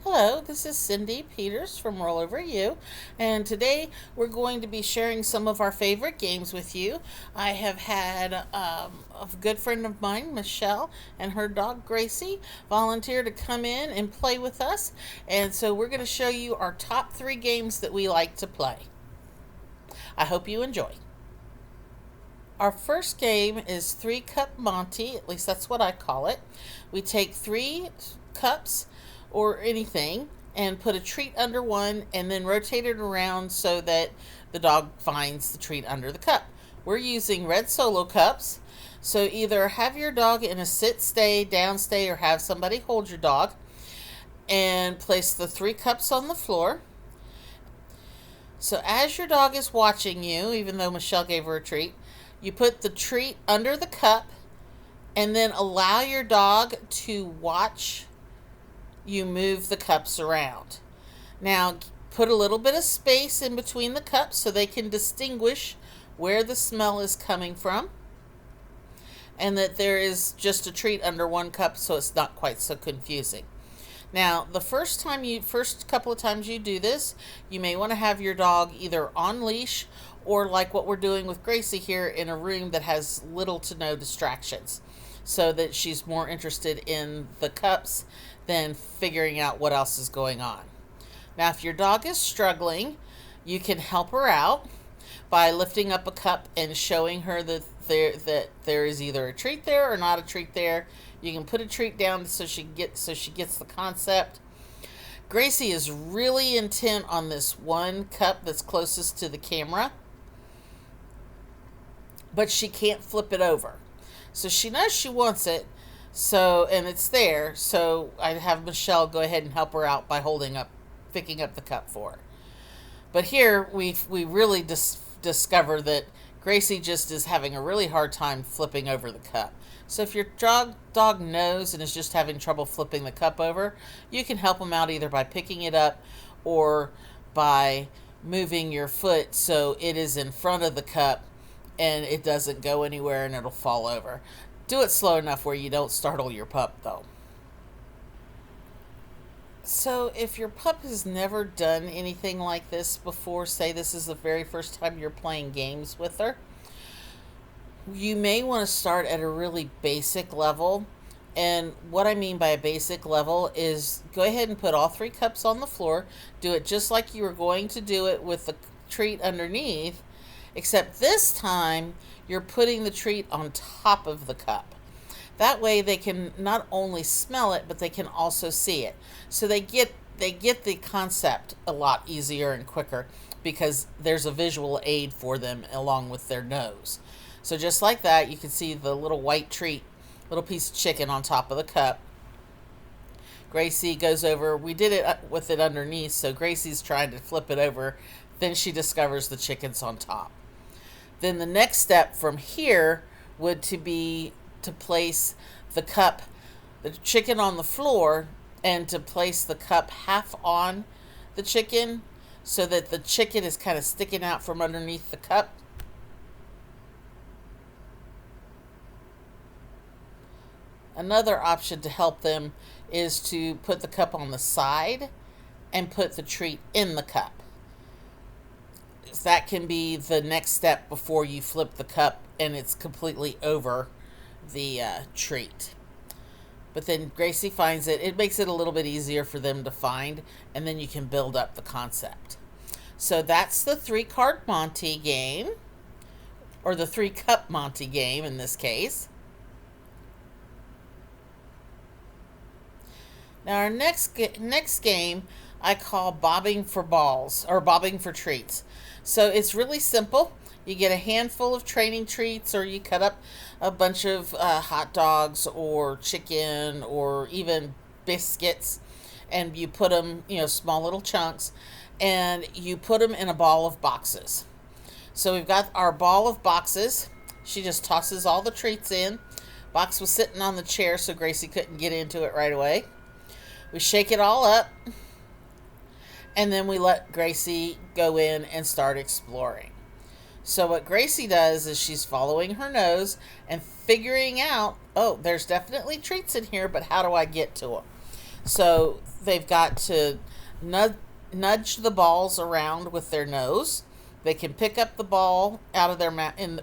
Hello, this is Cindy Peters from RolloverU, and today we're going to be sharing some of our favorite games with you. I have had a good friend of mine, Michelle, and her dog Gracie volunteer to come in and play with us, and so we're going to show you our top 3 games that we like to play. I hope you enjoy. Our first game is 3-Cup Monty, at least that's what I call it. We take 3 cups or anything and put a treat under one and then rotate it around so that the dog finds the treat under the cup. We're using red solo cups, so either have your dog in a sit, stay, down, stay, or have somebody hold your dog and place the 3 cups on the floor. So as your dog is watching you, even though Michelle gave her a treat, you put the treat under the cup and then allow your dog to watch you move the cups around. Now, put a little bit of space in between the cups so they can distinguish where the smell is coming from and that there is just a treat under one cup, so it's not quite so confusing. Now, the first couple of times you do this, you may want to have your dog either on leash or like what we're doing with Gracie here, in a room that has little to no distractions, so that she's more interested in the cups than figuring out what else is going on. Now, if your dog is struggling, you can help her out by lifting up a cup and showing her that there is either a treat there or not a treat there. You can put a treat down so she gets the concept. Gracie is really intent on this one cup that's closest to the camera, but she can't flip it over. So she knows she wants it, and it's there, so I'd have Michelle go ahead and help her out by picking up the cup for her. But here we really discover that Gracie just is having a really hard time flipping over the cup. So if your dog knows and is just having trouble flipping the cup over, you can help them out either by picking it up or by moving your foot so it is in front of the cup and it doesn't go anywhere and it'll fall over. Do it slow enough where you don't startle your pup, though. So if your pup has never done anything like this before, say this is the very first time you're playing games with her, you may want to start at a really basic level. And what I mean by a basic level is go ahead and put all 3 cups on the floor. Do it just like you were going to do it with the treat underneath, except this time you're putting the treat on top of the cup. That way they can not only smell it, but they can also see it. So they get the concept a lot easier and quicker because there's a visual aid for them along with their nose. So just like that, you can see the little white treat, little piece of chicken on top of the cup. Gracie goes over. We did it with it underneath, so Gracie's trying to flip it over. Then she discovers the chicken's on top. Then the next step from here would be to place the chicken on the floor, and to place the cup half on the chicken so that the chicken is kind of sticking out from underneath the cup. Another option to help them is to put the cup on the side and put the treat in the cup. That can be the next step before you flip the cup and it's completely over the treat. But then Gracie finds it. It makes it a little bit easier for them to find, and then you can build up the concept. So that's the 3-card Monty game, or the 3-cup Monty game in this case. Now our next game I call bobbing for balls, or bobbing for treats. So it's really simple. You get a handful of training treats, or you cut up a bunch of hot dogs or chicken or even biscuits, and you put them, small little chunks, and you put them in a ball of boxes. So we've got our ball of boxes. She just tosses all the treats in. Box was sitting on the chair, so Gracie couldn't get into it right away. We shake it all up, and then we let Gracie go in and start exploring. So what Gracie does is she's following her nose and figuring out, oh, there's definitely treats in here, but how do I get to them? So they've got to nudge the balls around with their nose. They can pick up the ball out of their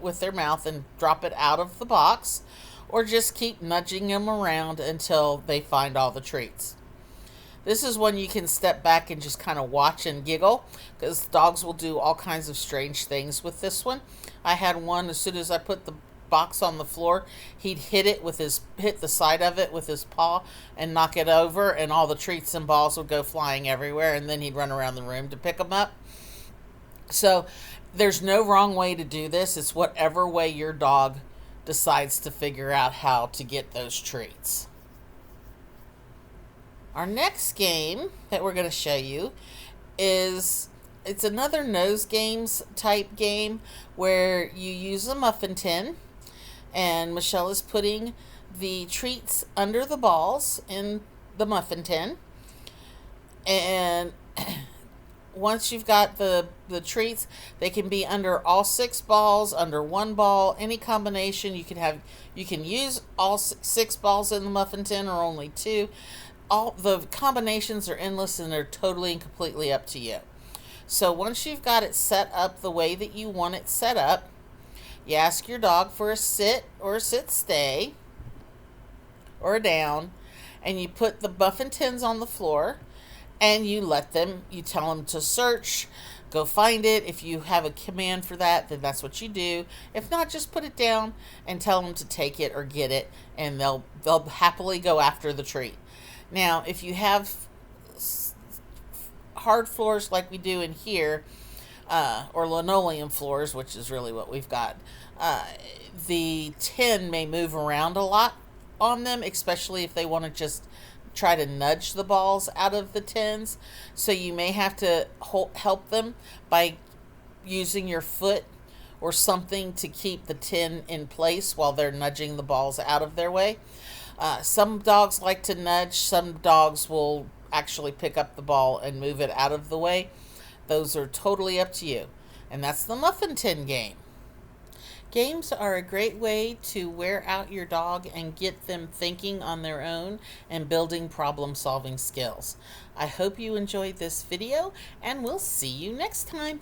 with their mouth and drop it out of the box, or just keep nudging them around until they find all the treats. This is when you can step back and just kind of watch and giggle, because dogs will do all kinds of strange things with this one. I had one, as soon as I put the box on the floor, he'd hit the side of it with his paw and knock it over, and all the treats and balls would go flying everywhere, and then he'd run around the room to pick them up. So there's no wrong way to do this. It's whatever way your dog decides to figure out how to get those treats. Our next game that we're going to show you it's another nose games type game where you use a muffin tin, and Michelle is putting the treats under the balls in the muffin tin. And once you've got the treats, they can be under all 6 balls, under 1 ball, any combination. You can use all 6 balls in the muffin tin or only 2. All the combinations are endless, and they're totally and completely up to you. So once you've got it set up the way that you want it set up, you ask your dog for a sit or a sit stay or a down, and you put the muffin tins on the floor, and you tell them to search, go find it. If you have a command for that, then that's what you do. If not, just put it down and tell them to take it or get it, and they'll happily go after the treat. Now, if you have hard floors like we do in here, or linoleum floors, which is really what we've got, the tin may move around a lot on them, especially if they want to just try to nudge the balls out of the tins. So you may have to help them by using your foot or something to keep the tin in place while they're nudging the balls out of their way. Some dogs like to nudge. Some dogs will actually pick up the ball and move it out of the way. Those are totally up to you. And that's the muffin tin game. Games are a great way to wear out your dog and get them thinking on their own and building problem-solving skills. I hope you enjoyed this video, and we'll see you next time.